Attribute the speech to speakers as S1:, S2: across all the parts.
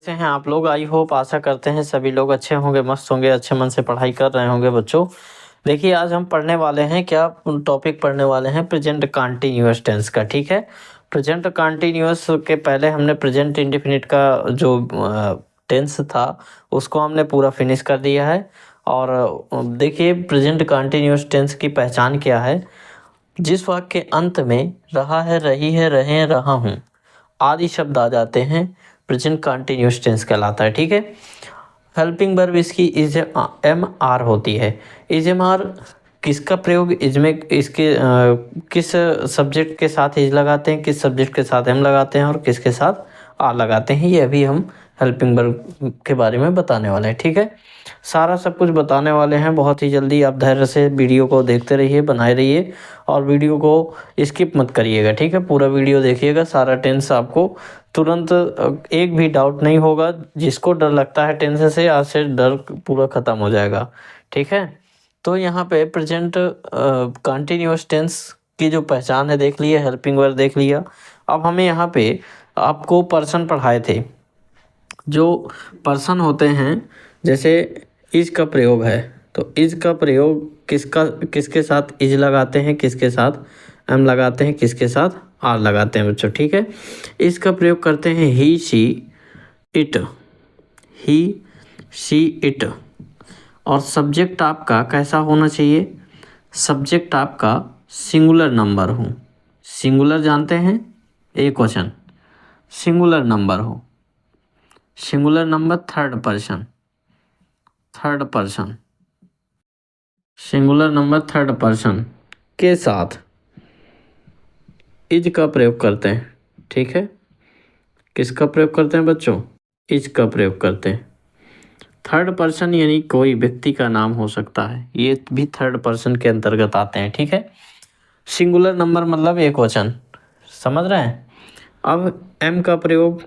S1: कैसे हैं आप लोग? आई होप आशा करते हैं सभी लोग अच्छे होंगे, मस्त होंगे, अच्छे मन से पढ़ाई कर रहे होंगे बच्चों। देखिए आज हम पढ़ने वाले हैं क्या टॉपिक पढ़ने वाले हैं प्रेजेंट कंटीन्यूअस टेंस का। ठीक है, प्रेजेंट कंटीन्यूअस के पहले हमने प्रेजेंट इंडेफिनिट का जो टेंस था उसको हमने पूरा फिनिश कर दिया है। और देखिए प्रेजेंट कंटीन्यूअस टेंस की पहचान क्या है। जिस वाक्य के अंत में रहा है, रही है, रहे, रहा हूँ आदि शब्द आ जाते हैं प्रेजेंट कंटीन्यूअस टेंस कहलाता है। ठीक है, हेल्पिंग वर्ब इसकी इज एम आर होती है। इज एम आर किसका प्रयोग इसमें इसके किस सब्जेक्ट के साथ इज लगाते हैं, किस सब्जेक्ट के साथ एम लगाते हैं और किसके साथ आर लगाते हैं, ये अभी हम हेल्पिंग वर्ब के बारे में बताने वाले हैं। ठीक है, सारा सब कुछ बताने वाले हैं बहुत ही जल्दी। आप धैर्य से वीडियो को देखते रहिए, बनाए रहिए और वीडियो को स्किप मत करिएगा। ठीक है, पूरा वीडियो देखिएगा, सारा टेंस आपको तुरंत एक भी डाउट नहीं होगा। जिसको डर लगता है टेंस से, आज से डर पूरा ख़त्म हो जाएगा। ठीक है, तो यहाँ पे प्रेजेंट कंटिन्यूअस टेंस की जो पहचान है देख लिया, हेल्पिंग वर्ब देख लिया। अब हमें यहाँ पे आपको पर्सन पढ़ाए थे। जो पर्सन होते हैं, जैसे इज का प्रयोग है तो इज का प्रयोग किसके साथ इज लगाते हैं, किसके साथ एम लगाते हैं, किसके साथ आर लगाते हैं बच्चों। ठीक है, इसका प्रयोग करते हैं he she it, he she it. और सब्जेक्ट आपका कैसा होना चाहिए? सब्जेक्ट आपका सिंगुलर नंबर हो। सिंगुलर जानते हैं, एक वचन, सिंगुलर नंबर हो। Singular number third person, third person, singular number third person के साथ इज का प्रयोग करते हैं। ठीक है, किसका प्रयोग करते हैं बच्चों? इज का प्रयोग करते हैं। थर्ड पर्सन यानी कोई व्यक्ति का नाम हो सकता है, ये भी थर्ड पर्सन के अंतर्गत आते हैं। ठीक है, सिंगुलर नंबर मतलब एक वचन, समझ रहे हैं। अब एम का प्रयोग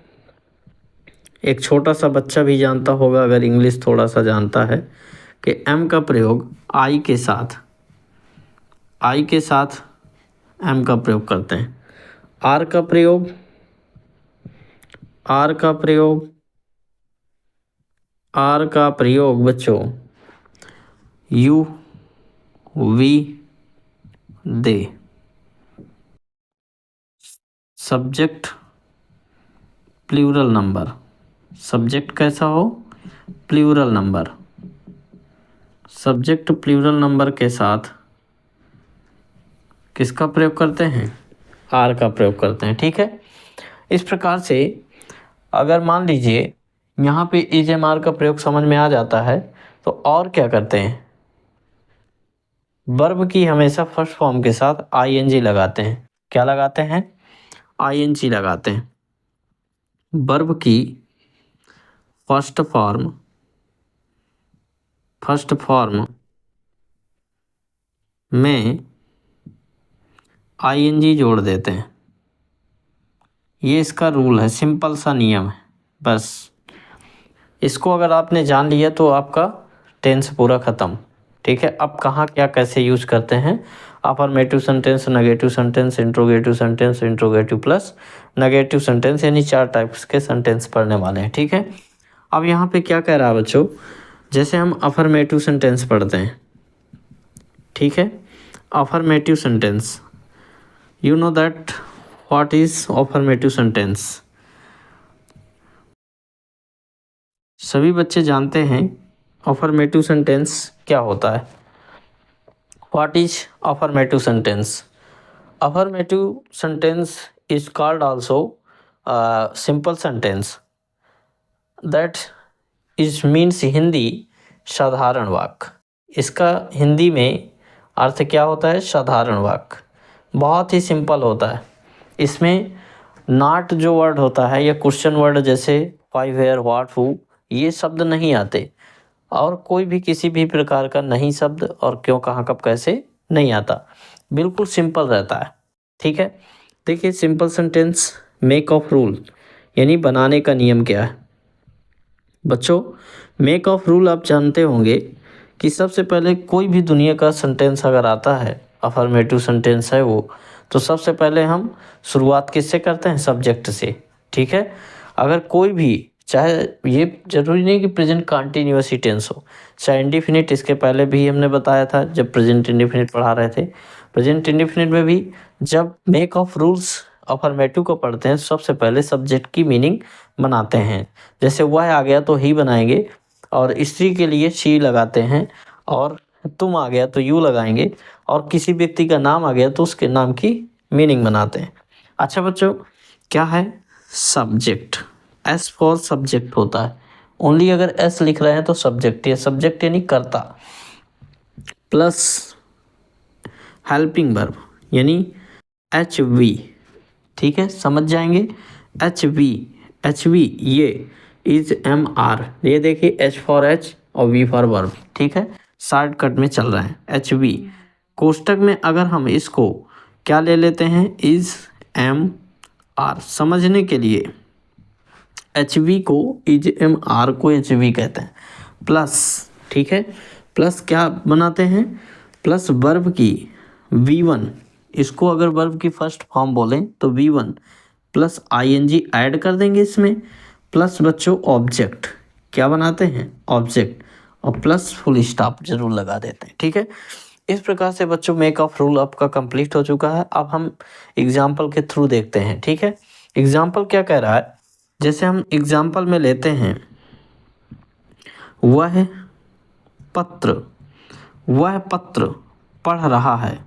S1: एक छोटा सा बच्चा भी जानता होगा अगर इंग्लिश थोड़ा सा जानता है, कि एम का प्रयोग आई के साथ, आई के साथ एम का प्रयोग करते हैं। आर का प्रयोग, आर का प्रयोग, आर का प्रयोग बच्चों you we they. Subject plural number, subject कैसा हो? Plural number. Subject plural number के साथ किसका प्रयोग करते हैं? आर का प्रयोग करते हैं। ठीक है, इस प्रकार से अगर मान लीजिए यहाँ पे इज एम आर का प्रयोग समझ में आ जाता है तो और क्या करते हैं? वर्ब की हमेशा फर्स्ट फॉर्म के साथ आईएनजी लगाते हैं। क्या लगाते हैं? आईएनजी लगाते हैं। वर्ब की फर्स्ट फॉर्म, फर्स्ट फॉर्म में आईएनजी जोड़ देते हैं। ये इसका रूल है, सिंपल सा नियम है। बस इसको अगर आपने जान लिया तो आपका टेंस पूरा ख़त्म। ठीक है, अब कहाँ क्या कैसे यूज करते हैं? Affirmative sentence, negative sentence, interrogative sentence, interrogative plus negative sentence, यानी 4 टाइप्स के सेंटेंस पढ़ने वाले हैं। ठीक है, अब यहाँ पे क्या कह रहा है बच्चों? जैसे हम अफर्मेटिव सेंटेंस पढ़ते हैं। ठीक है, affirmative sentence, you know that what is affirmative sentence? सभी बच्चे जानते हैं अफर्मेटिव सेंटेंस क्या होता है। What is affirmative sentence? Affirmative sentence is called also simple sentence, that is means Hindi साधारण वाक्य। इसका हिंदी में अर्थ क्या होता है? साधारण वाक्य। बहुत ही सिंपल होता है। इसमें नॉट जो वर्ड होता है या क्वेश्चन वर्ड जैसे वाई, वेयर, व्हाट, हु, ये शब्द नहीं आते। और कोई भी किसी भी प्रकार का नहीं शब्द और क्यों, कहाँ, कब, कैसे नहीं आता। बिल्कुल सिंपल रहता है। ठीक है, देखिए simple sentence make of rule, यानी बनाने का नियम क्या है बच्चों? मेक ऑफ रूल आप जानते होंगे कि सबसे पहले कोई भी दुनिया का सेंटेंस अगर आता है, अफर्मेटिव सेंटेंस है वो, तो सबसे पहले हम शुरुआत किससे करते हैं? सब्जेक्ट से। ठीक है, अगर कोई भी चाहे ये जरूरी नहीं कि प्रेजेंट कंटिन्यूअस ही टेंस हो, चाहे इंडिफिनिट, इसके पहले भी हमने बताया था जब प्रेजेंट इंडिफिनिट पढ़ा रहे थे। प्रेजेंट इंडिफिनिट में भी जब मेक ऑफ रूल्स अफर्मेटिव को पढ़ते हैं सबसे पहले सब्जेक्ट की मीनिंग बनाते हैं। जैसे वह आ गया तो ही बनाएंगे, और स्त्री के लिए शी लगाते हैं, और तुम आ गया तो यू लगाएंगे, और किसी व्यक्ति का नाम आ गया तो उसके नाम की मीनिंग बनाते हैं। अच्छा बच्चों, क्या है सब्जेक्ट? एस फॉर सब्जेक्ट होता है। ओनली अगर एस लिख रहे हैं तो सब्जेक्ट, या सब्जेक्ट यानी कर्ता, प्लस हेल्पिंग वर्ब यानी एच वी। ठीक है, समझ जाएंगे। एच वी ये इज एम आर, ये देखिए एच फॉर एच और वी फॉर वर्ब। ठीक है, शॉर्टकट में चल रहे हैं एच वी। कोष्टक में अगर हम इसको क्या ले लेते हैं, इज एम आर, समझने के लिए एच वी को इज एम आर को एच वी कहते हैं, प्लस। ठीक है, प्लस क्या बनाते हैं, प्लस वर्ब की V1, इसको अगर वर्ब की फर्स्ट फॉर्म बोलें तो V1 प्लस ING ऐड कर देंगे इसमें, प्लस बच्चों ऑब्जेक्ट क्या बनाते हैं, ऑब्जेक्ट, और प्लस फुल स्टॉप जरूर लगा देते हैं। ठीक है, इस प्रकार से बच्चों मेक ऑफ रूल आपका कंप्लीट हो चुका है। अब हम एग्जाम्पल के थ्रू देखते हैं। ठीक है, एग्जाम्पल क्या कह रहा है, जैसे हम एग्जाम्पल में लेते हैं वह पत्र, वह पत्र पढ़ रहा है,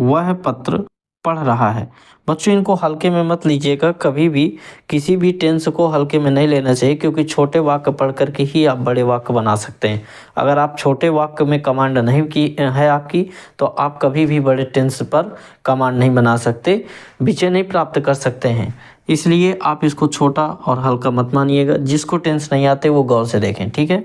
S1: वह पत्र पढ़ रहा है। बच्चों इनको हल्के में मत लीजिएगा, कभी भी किसी भी टेंस को हल्के में नहीं लेना चाहिए, क्योंकि छोटे वाक्य पढ़ करके ही आप बड़े वाक्य बना सकते हैं। अगर आप छोटे वाक्य में कमांड नहीं की है आपकी, तो आप कभी भी बड़े टेंस पर कमांड नहीं बना सकते, विजय नहीं प्राप्त कर सकते हैं। इसलिए आप इसको छोटा और हल्का मत मानिएगा। जिसको टेंस नहीं आते वो गौर से देखें। ठीक है,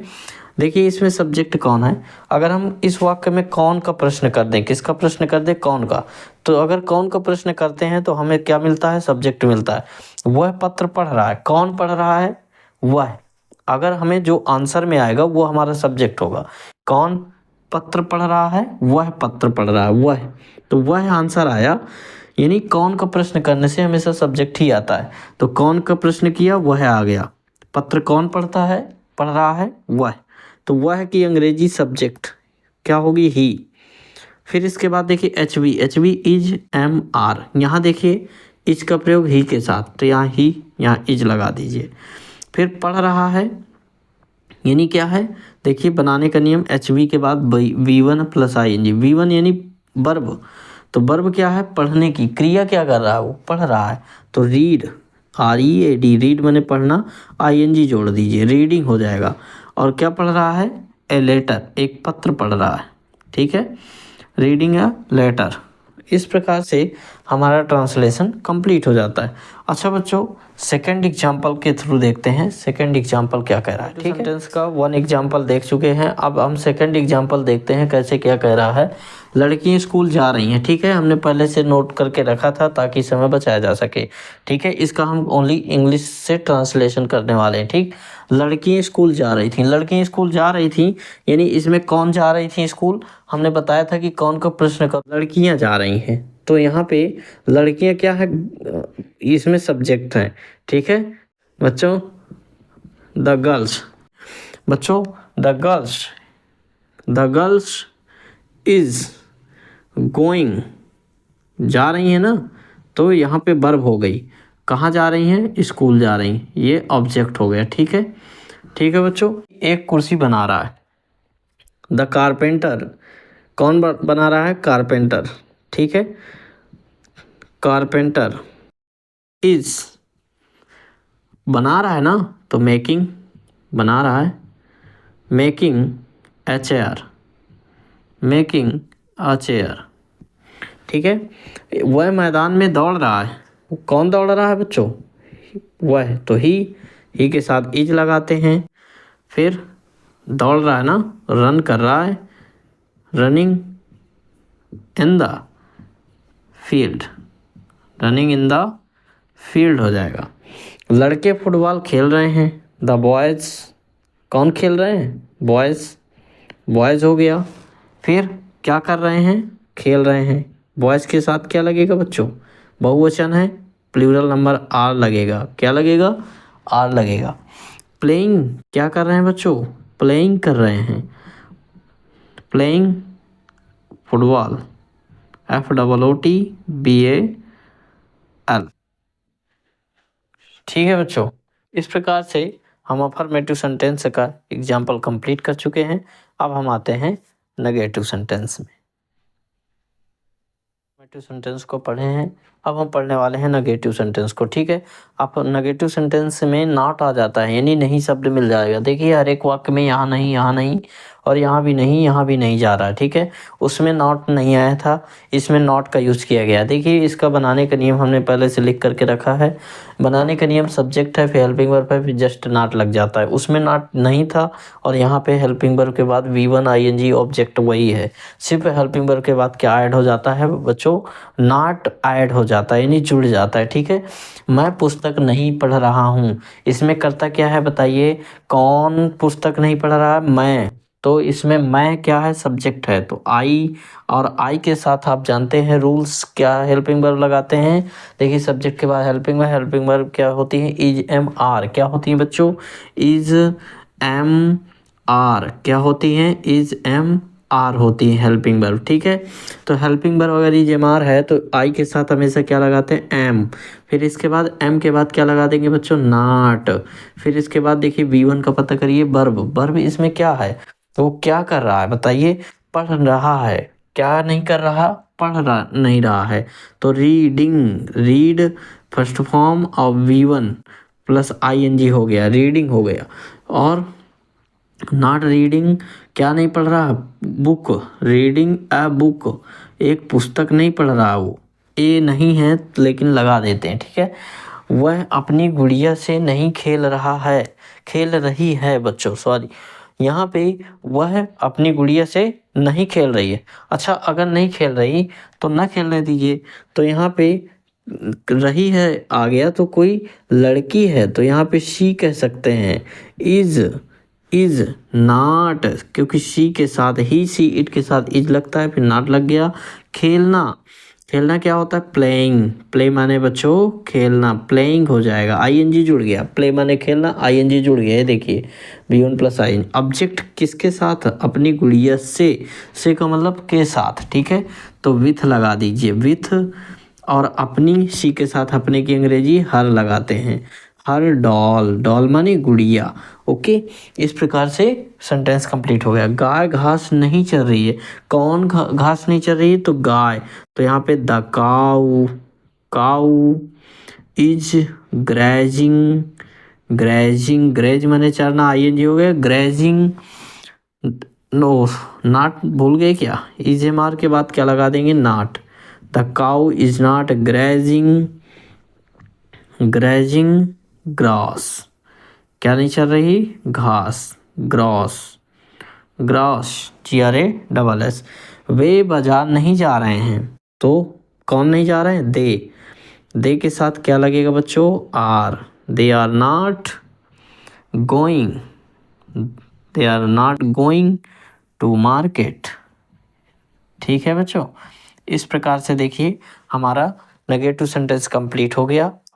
S1: देखिए इसमें सब्जेक्ट कौन है। अगर हम इस वाक्य में कौन का प्रश्न कर दें, किसका प्रश्न कर दें, कौन का, तो अगर कौन का प्रश्न करते हैं तो हमें क्या मिलता है, सब्जेक्ट मिलता है। वह पत्र पढ़ रहा है, कौन पढ़ रहा है, वह। अगर हमें जो आंसर में आएगा वो हमारा सब्जेक्ट होगा। कौन पत्र पढ़ रहा है, वह पत्र पढ़ रहा है, वह, तो वह आंसर आया। यानी कौन का प्रश्न करने से हमेशा सब्जेक्ट ही आता है। तो कौन का प्रश्न किया, वह आ गया। पत्र कौन पढ़ता है, पढ़ रहा है, वह, तो वह की अंग्रेजी सब्जेक्ट क्या होगी, ही। फिर इसके बाद देखिए H V is am are, यहाँ देखिए इज का प्रयोग ही के साथ, तो यहाँ ही, यहाँ इज लगा दीजिए। फिर पढ़ रहा है यानी क्या है, देखिए बनाने का नियम, एच वी के बाद V1 प्लस ING, V1 यानी वर्ब, तो वर्ब क्या है, पढ़ने की क्रिया क्या कर रहा है, वो पढ़ रहा है। तो रीड, READ, रीड मैंने पढ़ना, ING जोड़ दीजिए, रीडिंग हो जाएगा। और क्या पढ़ रहा है, ए लेटर, एक पत्र पढ़ रहा है। ठीक है, रीडिंग अ लेटर। इस प्रकार से हमारा ट्रांसलेशन कंप्लीट हो जाता है। अच्छा बच्चों, सेकंड एग्जांपल के थ्रू देखते हैं, सेकंड एग्जांपल क्या कह रहा है। ठीक है, सेंटेंस का वन एग्जांपल देख चुके हैं, अब हम सेकंड एग्जांपल देखते हैं कैसे क्या कह रहा है। लड़कियां स्कूल जा रही हैं। ठीक है, हमने पहले से नोट करके रखा था ताकि समय बचाया जा सके। ठीक है, इसका हम ओनली इंग्लिश से ट्रांसलेशन करने वाले हैं। ठीक, लड़कियां स्कूल जा रही थी, लड़कियां स्कूल जा रही थी, यानी इसमें कौन जा रही थी स्कूल, हमने बताया था कि कौन का प्रश्न का, लड़कियां जा रही हैं। तो यहाँ पे लड़कियां क्या है, इसमें सब्जेक्ट है। ठीक है बच्चों, द गर्ल्स, बच्चों द गर्ल्स इज गोइंग, जा रही है ना, तो यहाँ पे वर्ब हो गई। कहाँ जा रही हैं, स्कूल जा रही हैं, ये ऑब्जेक्ट हो गया। ठीक है, ठीक है बच्चों, एक कुर्सी बना रहा है, द कारपेंटर, कौन बना रहा है, कारपेंटर। ठीक है, कारपेंटर इज, बना रहा है ना, तो मेकिंग, बना रहा है, making a chair, making a chair. ठीक है, वह मैदान में दौड़ रहा है, कौन दौड़ रहा है बच्चों, वह, तो ही के साथ इज लगाते हैं। फिर दौड़ रहा है ना, रन कर रहा है, running in the field, running in the field हो जाएगा। लड़के फुटबॉल खेल रहे हैं, द बॉयज़, कौन खेल रहे हैं, बॉयज़ हो गया। फिर क्या कर रहे हैं, खेल रहे हैं। बॉयज़ के साथ क्या लगेगा बच्चों, बहुवचन है, प्लूरल नंबर आर लगेगा, क्या लगेगा, आर लगेगा। प्लेइंग क्या कर रहे हैं बच्चों, प्लेइंग कर रहे हैं, प्लेइंग फुटबॉल, FOOTBAL। ठीक है बच्चों, इस प्रकार से हम अफर्मेटिव सेंटेंस का एग्जाम्पल कंप्लीट कर चुके हैं। अब हम आते हैं नेगेटिव सेंटेंस में। नेगेटिव सेंटेंस को पढ़े हैं, अब हम पढ़ने वाले हैं नेगेटिव सेंटेंस को। ठीक है, अब नेगेटिव सेंटेंस में नॉट आ जाता है, यानी नहीं शब्द मिल जाएगा। देखिए हर एक वाक्य में यहाँ नहीं और यहाँ भी नहीं जा रहा है। ठीक है, उसमें नॉट नहीं आया था, इसमें नॉट का यूज़ किया गया। देखिए इसका बनाने का नियम हमने पहले से लिख करके रखा है। बनाने का नियम सब्जेक्ट है, फिर हेल्पिंग वर्ब है, फिर जस्ट नॉट लग जाता है। उसमें नॉट नहीं था और यहाँ पे हेल्पिंग वर्ब के बाद V1 ING ऑब्जेक्ट वही है। सिर्फ हेल्पिंग वर्ब के बाद क्या ऐड हो जाता है बच्चों, नॉट ऐड हो जाता है, यानी जुड़ जाता है। ठीक है, मैं पुस्तक नहीं पढ़ रहा हूँ, इसमें करता क्या है बताइए, कौन पुस्तक नहीं पढ़ रहा है, मैं। तो इसमें मैं क्या है, सब्जेक्ट है, तो आई, और आई के साथ आप जानते हैं रूल्स, क्या हेल्पिंग वर्ब लगाते हैं। देखिए सब्जेक्ट के बाद हेल्पिंग वर्ब क्या होती है, इज एम आर। क्या होती है बच्चों, इज एम आर। क्या होती हैं, इज एम आर होती है हेल्पिंग वर्ब। ठीक है, तो हेल्पिंग वर्ब अगर इज एम आर है तो आई के साथ हमेशा क्या लगाते हैं, एम। फिर इसके बाद एम के बाद क्या लगा देंगे बच्चों, नॉट। फिर इसके बाद देखिए V1 का पता करिए, वर्ब इसमें क्या है, तो वो क्या कर रहा है बताइए, पढ़ रहा है। क्या नहीं कर रहा, पढ़ रहा नहीं रहा है। तो reading, read first form of V1 plus ING हो गया, रीडिंग हो गया। और नॉट रीडिंग, क्या नहीं पढ़ रहा, बुक, रीडिंग अ बुक, एक पुस्तक नहीं पढ़ रहा, वो ए नहीं है लेकिन लगा देते हैं। ठीक है, वह अपनी गुड़िया से नहीं खेल रहा है, खेल रही है बच्चों, सॉरी, यहाँ पे वह अपनी गुड़िया से नहीं खेल रही है। अच्छा, अगर नहीं खेल रही तो ना खेलने दीजिए, तो यहाँ पे रही है आ गया, तो कोई लड़की है तो यहाँ पे शी कह सकते हैं। इज नॉट, क्योंकि शी के साथ ही, सी इट के साथ इज लगता है, फिर नॉट लग गया। खेलना, खेलना क्या होता है, प्लेइंग, प्ले माने बच्चों खेलना, प्लेइंग हो जाएगा, ING जुड़ गया, प्ले माने खेलना, ING जुड़ गया, ये देखिए V1 प्लस ING। ऑब्जेक्ट किसके साथ, अपनी गुड़िया से का मतलब के साथ। ठीक है, तो विथ लगा दीजिए, विथ, और अपनी सी के साथ अपने की अंग्रेजी हर लगाते हैं, हर डॉल, डॉल माने गुड़िया। ओके, इस प्रकार से सेंटेंस कंप्लीट हो गया। गाय घास नहीं चर रही है, कौन घास नहीं चर रही है, तो गाय। तो यहाँ पे the cow, cow is grazing, grazing, graze माने चरना, ING हो गया, ग्रेजिंग। नो, नॉट भूल गए क्या, इज एम आर के बाद क्या लगा देंगे, not. The cow is not grazing, grazing grass, क्या नहीं चल रही, घास, ग्रॉस, ग्रॉस GRASS। वे बाजार नहीं जा रहे हैं, तो कौन नहीं जा रहे हैं, दे के साथ क्या लगेगा बच्चों, are. They are not going, they are not going to market. ठीक है बच्चों, इस प्रकार से देखिए हमारा नेगेटिव सेंटेंस कंप्लीट हो गया।